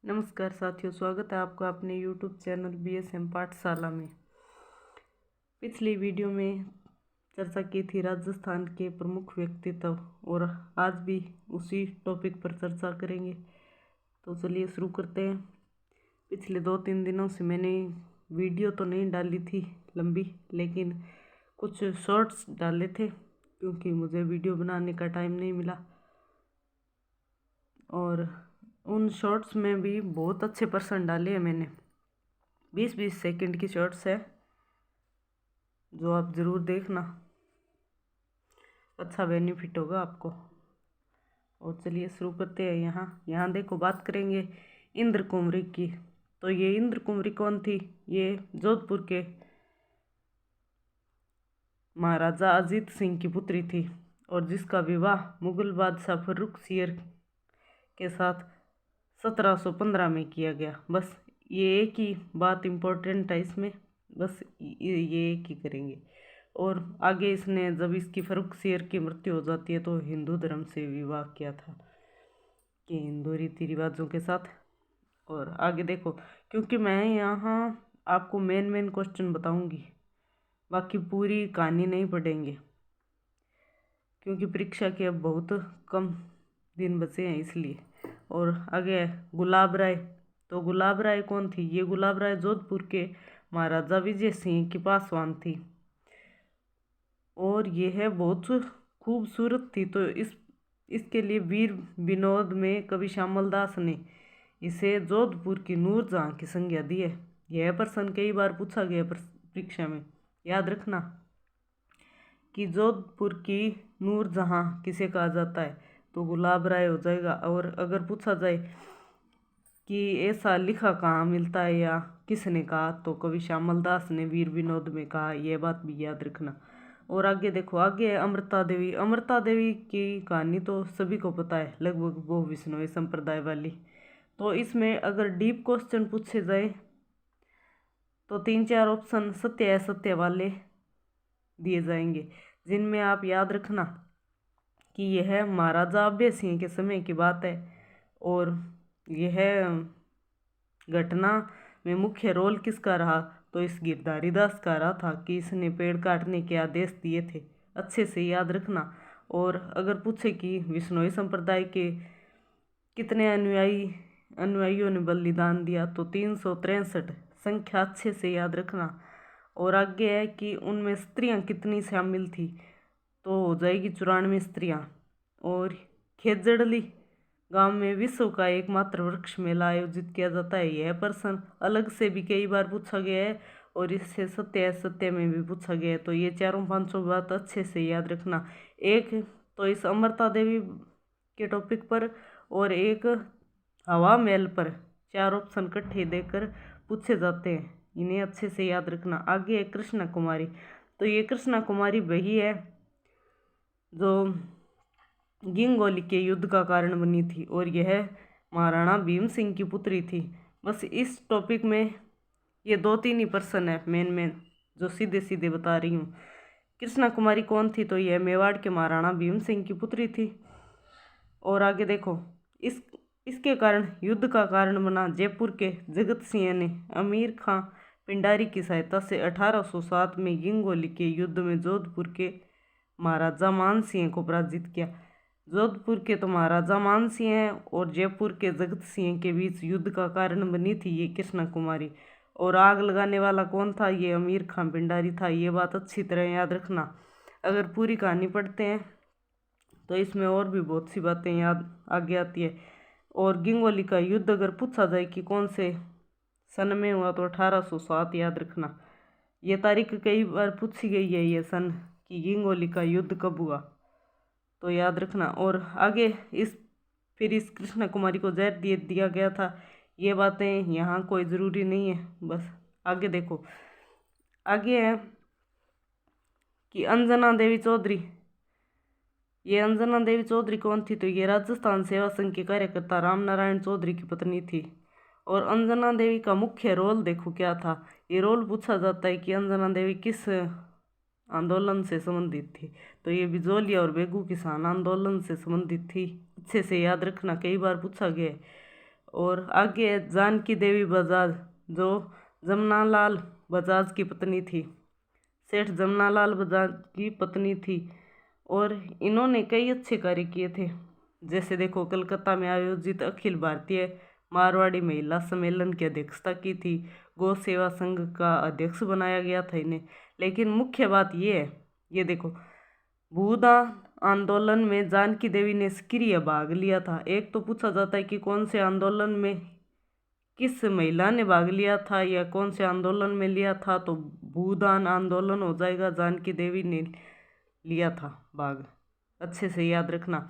नमस्कार साथियों, स्वागत है आपका अपने YouTube चैनल BSM पाठशाला में। पिछली वीडियो में चर्चा की थी राजस्थान के प्रमुख व्यक्तित्व और आज भी उसी टॉपिक पर चर्चा करेंगे। तो चलिए शुरू करते हैं। पिछले 2-3 दिनों से मैंने वीडियो तो नहीं डाली थी लंबी, लेकिन कुछ शॉर्ट्स डाले थे क्योंकि मुझे वीडियो बनाने का टाइम नहीं मिला। और उन शॉर्ट्स में भी बहुत अच्छे पर्सन डाले हैं मैंने। 20-20 सेकंड की शॉर्ट्स है जो आप ज़रूर देखना, अच्छा बेनिफिट होगा आपको। और चलिए शुरू करते हैं। यहाँ देखो, बात करेंगे इंद्र कुंवरी की। तो ये इंद्र कुंवरी कौन थी? ये जोधपुर के महाराजा अजीत सिंह की पुत्री थी और जिसका विवाह मुगल बादशाह फर्रुखसियर के साथ 1715 में किया गया। बस ये एक ही बात इम्पोर्टेंट है इसमें, बस ये एक ही करेंगे। और आगे इसने, जब इसकी फर्रुखसियर की मृत्यु हो जाती है तो हिंदू धर्म से विवाह किया था कि हिंदू रीति रिवाजों के साथ। और आगे देखो, क्योंकि मैं यहाँ आपको मेन क्वेश्चन बताऊंगी, बाकी पूरी कहानी नहीं पढ़ेंगे क्योंकि परीक्षा के अब बहुत कम दिन बचे हैं इसलिए। और आगे है गुलाब राय। तो गुलाब राय कौन थी? ये गुलाब राय जोधपुर के महाराजा विजय सिंह की पासवान थी और यह बहुत खूबसूरत थी। तो इसके लिए वीर विनोद में कवि श्यामल दास ने इसे जोधपुर की नूरजहां की संज्ञा दी है। यह प्रश्न कई बार पूछा गया परीक्षा में, याद रखना कि जोधपुर की नूरजहां किसे कहा जाता है, तो गुलाब राय हो जाएगा। और अगर पूछा जाए कि ऐसा लिखा कहाँ मिलता है या किसने कहा, तो कवि श्यामल दास ने वीर विनोद में कहा। यह बात भी याद रखना। और आगे देखो, आगे है अमृता देवी। अमृता देवी की कहानी तो सभी को पता है लगभग, वो विश्नोई संप्रदाय वाली। तो इसमें अगर डीप क्वेश्चन पूछे जाए तो 3-4 ऑप्शन सत्य असत्य वाले दिए जाएंगे, जिनमें आप याद रखना कि यह महाराजा अभय सिंह के समय की बात है और यह घटना में मुख्य रोल किसका रहा, तो इस गिरधारी दास का रहा था कि इसने पेड़ काटने के आदेश दिए थे। अच्छे से याद रखना। और अगर पूछे कि विश्नोई संप्रदाय के कितने अनुयायियों ने बलिदान दिया, तो 363 संख्या अच्छे से याद रखना। और आगे है कि उनमें स्त्रियां कितनी शामिल थी, तो हो जाएगी 94 स्त्रियां। और खेजड़ली गांव में विश्व का एकमात्र वृक्ष मेला आयोजित किया जाता है। यह प्रश्न अलग से भी कई बार पूछा गया है और इससे सत्य असत्य में भी पूछा गया है। तो ये 4-5 बात अच्छे से याद रखना। एक तो इस अमृता देवी के टॉपिक पर और एक हवा महल पर 4 ऑप्शन इकट्ठे देकर पूछे जाते हैं, इन्हें अच्छे से याद रखना। आगे है कृष्णा कुमारी। तो ये कृष्णा कुमारी वही है जो गिंगोली के युद्ध का कारण बनी थी और यह महाराणा भीम सिंह की पुत्री थी। बस इस टॉपिक में ये 2-3 ही पर्सन है मेन जो सीधे सीधे बता रही हूँ। कृष्णा कुमारी कौन थी? तो यह मेवाड़ के महाराणा भीम सिंह की पुत्री थी। और आगे देखो, इसके कारण युद्ध का कारण बना जयपुर के जगत सिंह ने अमीर खां पिंडारी की सहायता से 1807 में गिंगोली के युद्ध में जोधपुर के महाराजा मान सिंह को पराजित किया। जोधपुर के तो महाराजा मान सिंह हैं और जयपुर के जगत सिंह के बीच युद्ध का कारण बनी थी ये कृष्णा कुमारी। और आग लगाने वाला कौन था? ये अमीर खां पिंडारी था। ये बात अच्छी तरह याद रखना। अगर पूरी कहानी पढ़ते हैं तो इसमें और भी बहुत सी बातें याद आगे आती है। और गिंगोली का युद्ध अगर पूछा जाए कि कौन से सन में हुआ, तो 1807 याद रखना। ये तारीख कई बार पूछी गई है, ये सन कि गिंगोली का युद्ध कब हुआ, तो याद रखना। और आगे फिर इस कृष्णा कुमारी को जहर दिया गया था। ये बातें यहाँ कोई ज़रूरी नहीं है। बस आगे देखो, आगे है कि अंजना देवी चौधरी। ये अंजना देवी चौधरी कौन थी? तो ये राजस्थान सेवा संघ के कार्यकर्ता रामनारायण चौधरी की पत्नी थी। और अंजना देवी का मुख्य रोल देखो क्या था। ये रोल पूछा जाता है कि अंजना देवी किस आंदोलन से संबंधित थी, तो ये बिजोलिया और बेगू किसान आंदोलन से संबंधित थी। अच्छे से याद रखना, कई बार पूछा गया है। और आगे है जानकी देवी बजाज, जो जमनालाल बजाज की पत्नी थी, सेठ जमनालाल बजाज की पत्नी थी। और इन्होंने कई अच्छे कार्य किए थे, जैसे देखो कलकत्ता में आयोजित अखिल भारतीय मारवाड़ी महिला सम्मेलन की अध्यक्षता की थी, गौ सेवा संघ का अध्यक्ष बनाया गया था इन्हें। लेकिन मुख्य बात ये है, ये देखो भूदान आंदोलन में जानकी देवी ने सक्रिय भाग लिया था। एक तो पूछा जाता है कि कौन से आंदोलन में किस महिला ने भाग लिया था या कौन से आंदोलन में लिया था, तो भूदान आंदोलन हो जाएगा, जानकी देवी ने लिया था भाग, अच्छे से याद रखना।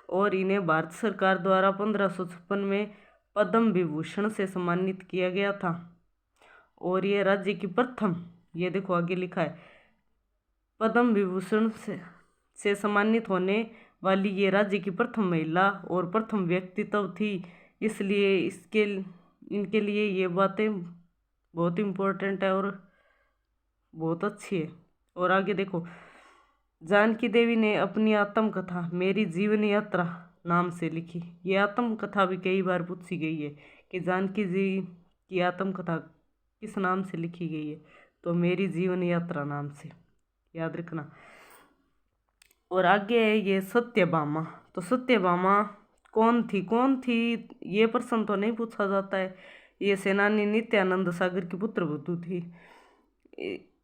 और इन्हें भारत सरकार द्वारा 1556 में पद्म विभूषण से सम्मानित किया गया था। और ये राज्य की प्रथम, ये देखो आगे लिखा है, पद्म विभूषण से सम्मानित होने वाली ये राज्य की प्रथम महिला और प्रथम व्यक्तित्व थी। इसलिए इनके लिए ये बातें बहुत इम्पोर्टेंट है और बहुत अच्छी है। और आगे देखो जानकी देवी ने अपनी आत्मकथा मेरी जीवन यात्रा नाम से लिखी। ये आत्मकथा भी कई बार पूछी गई है कि जानकी जी की आत्मकथा किस नाम से लिखी गई है, तो मेरी जीवन यात्रा नाम से, याद रखना। और आगे है ये सत्यभामा। तो सत्यभामा कौन थी ये प्रश्न तो नहीं पूछा जाता है। ये सेनानी नित्यानंद सागर की पुत्रवधू थी।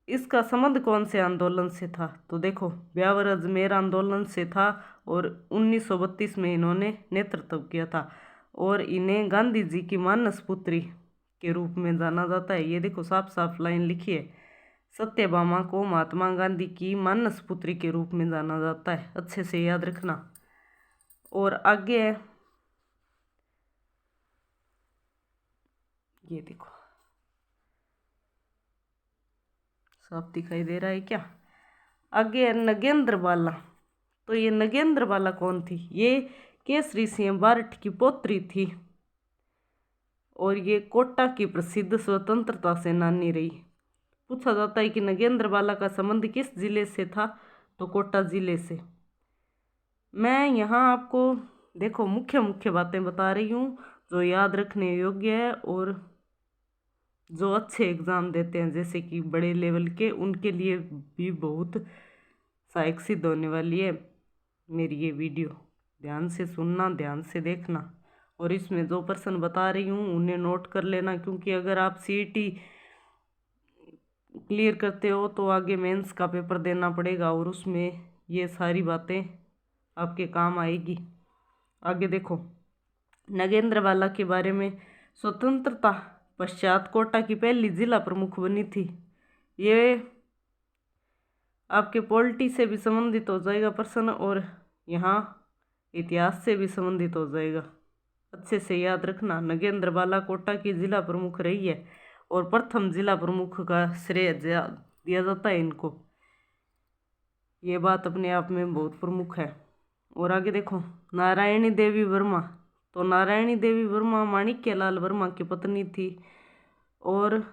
इसका संबंध कौन से आंदोलन से था, तो देखो ब्यावर अजमेर आंदोलन से था और 1932 में इन्होंने नेतृत्व किया था। और इन्हें गांधी जी की मानस पुत्री के रूप में जाना जाता है। ये देखो साफ साफ लाइन लिखी है, सत्यभामा को महात्मा गांधी की मानस पुत्री के रूप में जाना जाता है, अच्छे से याद रखना। और आगे है ये देखो, साफ दिखाई दे रहा है क्या? आगे है नगेंद्र बाला। तो ये नगेंद्र बाला कौन थी? ये केसरी सिंह बारठ की पौत्री थी और ये कोटा की प्रसिद्ध स्वतंत्रता सेनानी रही। पूछा जाता है कि नगेंद्र बाला का संबंध किस जिले से था, तो कोटा जिले से। मैं यहाँ आपको देखो मुख्य बातें बता रही हूँ जो याद रखने योग्य है और जो अच्छे एग्ज़ाम देते हैं जैसे कि बड़े लेवल के, उनके लिए भी बहुत सहायक सिद्ध होने वाली है मेरी ये वीडियो। ध्यान से सुनना, ध्यान से देखना और इसमें जो प्रश्न बता रही हूँ उन्हें नोट कर लेना, क्योंकि अगर आप सीईटी क्लियर करते हो तो आगे मेंस का पेपर देना पड़ेगा और उसमें ये सारी बातें आपके काम आएगी। आगे देखो नगेंद्र बाला के बारे में, स्वतंत्रता पश्चात कोटा की पहली जिला प्रमुख बनी थी। ये आपके पॉलिटी से भी संबंधित हो जाएगा प्रश्न और यहाँ इतिहास से भी संबंधित हो जाएगा, अच्छे से याद रखना। नगेंद्र बाला कोटा की जिला प्रमुख रही है और प्रथम जिला प्रमुख का श्रेय दिया जाता है इनको, ये बात अपने आप में बहुत प्रमुख है। और आगे देखो नारायणी देवी वर्मा। तो नारायणी देवी वर्मा माणिक्यलाल वर्मा की पत्नी थी और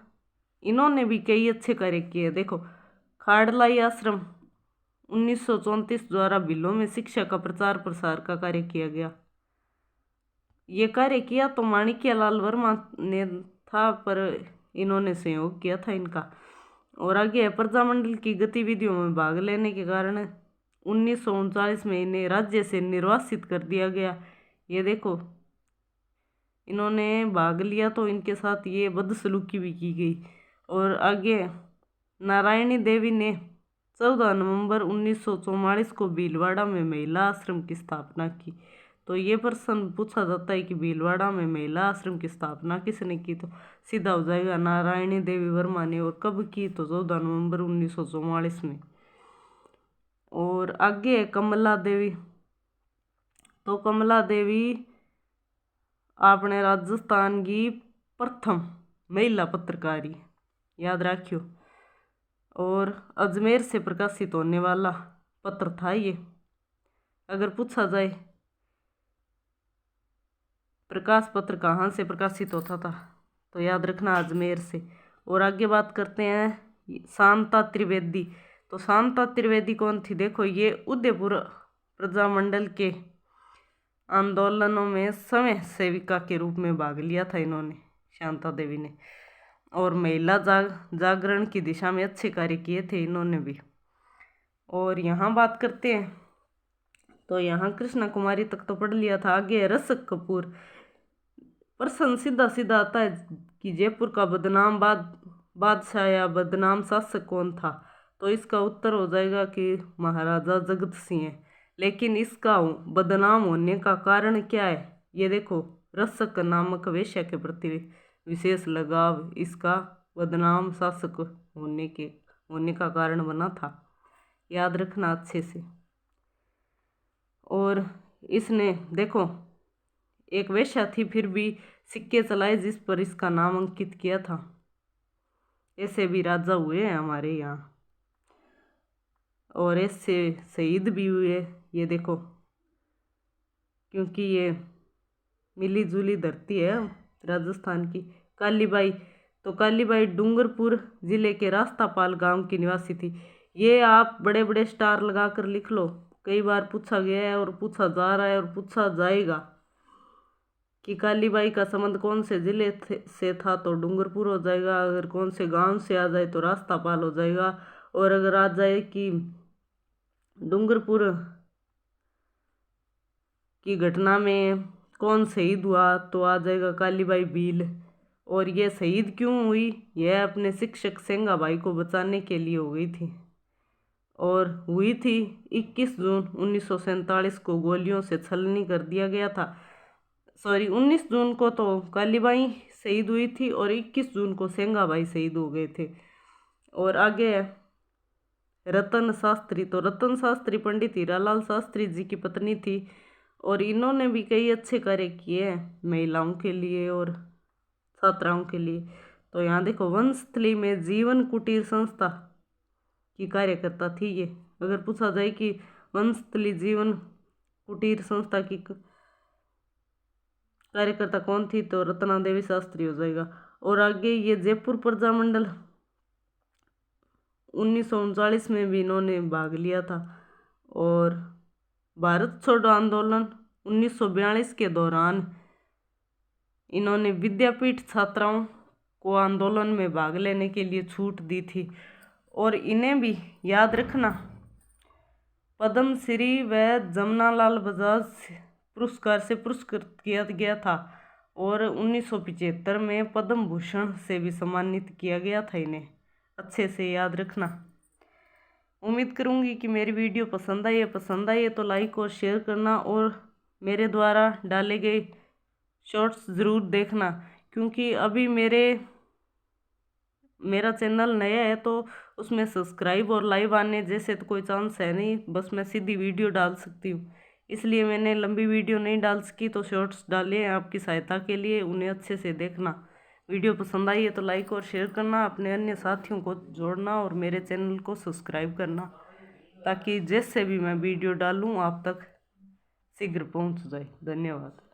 इन्होंने भी कई अच्छे कार्य किए। देखो खाड़लाई आश्रम 1934 द्वारा बिलों में शिक्षा का प्रचार प्रसार का कार्य किया गया। ये कार्य किया तो माणिक्यलाल वर्मा ने था, पर इन्होंने सहयोग किया था इनका। और आगे प्रजामंडल की गतिविधियों में भाग लेने के कारण 1939 में इन्हें राज्य से निर्वासित कर दिया गया। ये देखो इन्होंने भाग लिया तो इनके साथ ये बदसलूकी भी की गई। और आगे नारायणी देवी ने 14 नवंबर 1944 को भीलवाड़ा में महिला आश्रम की स्थापना की। तो ये प्रश्न पूछा जाता है कि भीलवाड़ा में महिला आश्रम की स्थापना किसने की, तो सीधा हो जाएगा नारायणी देवी वर्मा ने। और कब की, तो 14 नवंबर 1944 में। और आगे है कमला देवी। तो कमला देवी आपने राजस्थान की प्रथम महिला पत्रकारी, याद रखियो। और अजमेर से प्रकाशित होने वाला पत्र था ये। अगर पूछा जाए प्रकाश पत्र कहाँ से प्रकाशित होता था, तो याद रखना अजमेर से। और आगे बात करते हैं शांता त्रिवेदी। तो शांता त्रिवेदी कौन थी? देखो ये उदयपुर प्रजामंडल के आंदोलनों में समय सेविका के रूप में भाग लिया था इन्होंने, शांता देवी ने। और महिला जागरण की दिशा में अच्छे कार्य किए थे इन्होंने भी। और यहाँ बात करते हैं तो यहाँ कृष्णा कुमारी तक तो पढ़ लिया था। आगे रसक कपूर। प्रश्न सीधा सीधा आता है कि जयपुर का बदनाम बादशाह या बदनाम शासक कौन था, तो इसका उत्तर हो जाएगा कि महाराजा जगत सिंह है। लेकिन इसका बदनाम होने का कारण क्या है, ये देखो, रसक नामक वेश्या के प्रति विशेष लगाव इसका बदनाम शासक होने का कारण बना था, याद रखना अच्छे से। और इसने देखो एक वेश्या थी फिर भी सिक्के चलाए जिस पर इसका नाम अंकित किया था। ऐसे भी राजा हुए हैं हमारे यहाँ और ऐसे शहीद भी हुए, ये देखो, क्योंकि ये मिली जुली धरती है राजस्थान की। कालीबाई, तो कालीबाई डूंगरपुर जिले के रास्तापाल गांव की निवासी थी। ये आप बड़े बड़े स्टार लगा कर लिख लो, कई बार पूछा गया है और पूछा जा रहा है और पूछा जाएगा कि कालीबाई का संबंध कौन से जिले से था, तो डूंगरपुर हो जाएगा। अगर कौन से गांव से आ जाए तो रास्तापाल हो जाएगा। और अगर आ जाए कि डूंगरपुर की घटना में कौन शहीद हुआ तो आ जाएगा कालीबाई भील। और ये शहीद क्यों हुई, यह अपने शिक्षक सेंगाबाई को बचाने के लिए हो गई थी। और हुई थी 21 जून 1947 को गोलियों से छलनी कर दिया गया था। 19 जून को तो कालीबाई शहीद हुई थी और 21 जून को सेंगाबाई शहीद हो गए थे। और आगे रतन शास्त्री, तो रतन शास्त्री पंडित हीरालाल शास्त्री जी की पत्नी थी और इन्होंने भी कई अच्छे कार्य किए हैं महिलाओं के लिए और छात्राओं के लिए। तो यहाँ देखो, वंशस्थली में जीवन कुटीर संस्था की कार्यकर्ता थी ये। अगर पूछा जाए कि वंशस्थली जीवन कुटीर संस्था की कार्यकर्ता कौन थी, तो रत्ना देवी शास्त्री हो जाएगा। और आगे ये जयपुर प्रजामंडल 1939 में भी इन्होंने भाग लिया था। और भारत छोड़ो आंदोलन 1942 के दौरान इन्होंने विद्यापीठ छात्राओं को आंदोलन में भाग लेने के लिए छूट दी थी। और इन्हें भी याद रखना, पद्मश्री व जमनालाल बजाज पुरस्कार से पुरस्कृत किया गया था। और 1975 में पद्म भूषण से भी सम्मानित किया गया था इन्हें, अच्छे से याद रखना। उम्मीद करूंगी कि मेरी वीडियो पसंद आई है तो लाइक और शेयर करना और मेरे द्वारा डाले गए शॉर्ट्स ज़रूर देखना, क्योंकि अभी मेरा चैनल नया है तो उसमें सब्सक्राइब और लाइव आने जैसे तो कोई चांस है नहीं, बस मैं सीधी वीडियो डाल सकती हूँ, इसलिए मैंने लंबी वीडियो नहीं डाल सकी। तो शॉर्ट्स डाले हैं आपकी सहायता के लिए, उन्हें अच्छे से देखना। वीडियो पसंद आई है तो लाइक और शेयर करना, अपने अन्य साथियों को जोड़ना और मेरे चैनल को सब्सक्राइब करना, ताकि जैसे भी मैं वीडियो डालूँ आप तक शीघ्र पहुँच जाए। धन्यवाद।